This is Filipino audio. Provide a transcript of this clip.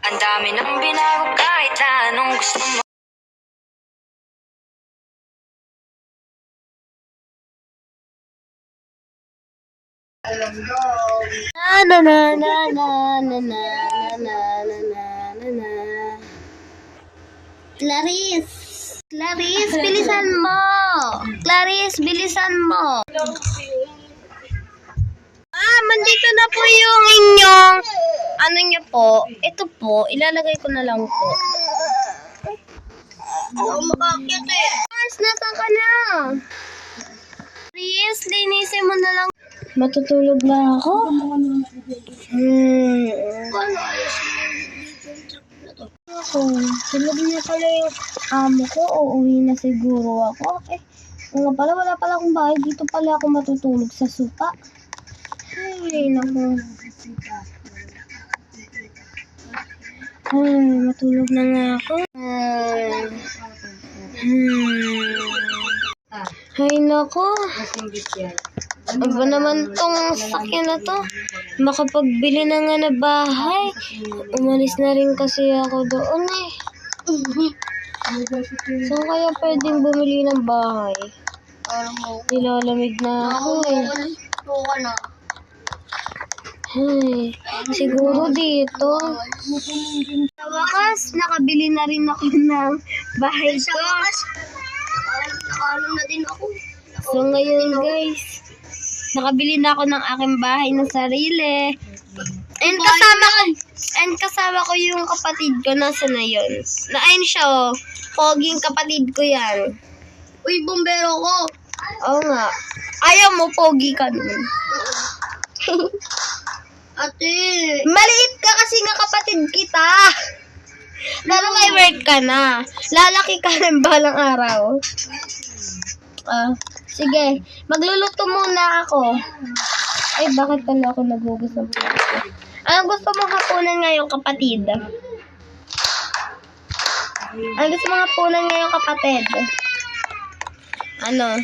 Ang dami nang binago kahit na anong gusto mo. Na na na na na na na na na na na na. Clarice, bilisan mo! Clarice, bilisan mo! Mandito na po yung inyong, ano niyo po, ito po, ilalagay ko na lang po. Makakit eh. Mars, nasaan ka na? Clarice, linisin mo na lang. Matutulog na ako? Tulog niya pala yung amo ko. Uuwi na siguro ako. Nga pala, wala pala akong bahay. Dito pala ako matutulog sa sopa. Ay, naku. Ay, matulog na nga ako. Ay, naku. Ano ba naman tong sakyan na to? Makapagbili na nga na bahay. Umalis na rin kasi ako doon eh. Saan kaya pwedeng bumili ng bahay? Nilalamig na ako eh. Ay, siguro dito. Sa wakas, nakabili na rin ako ng bahay ko. Nakaalam na din ako. So ngayon guys, nakabili na ako ng aking bahay na sarili. And kasama ko yung kapatid ko, nasa na yun. Ayun siya oh, poging kapatid ko yan. Uy, bombero ko. Oo nga. Ayaw mo, pogi ka nun. Ate. Maliit ka kasi nga kapatid kita. Pero may work ka na. Lalaki ka ng balang araw. Sige, magluluto muna ako. Ay, bakit pala ako nagugas ng plato? Ano gusto mong hapunan ngayong kapatid? Ano gusto mong hapunan ngayong kapatid? Ano?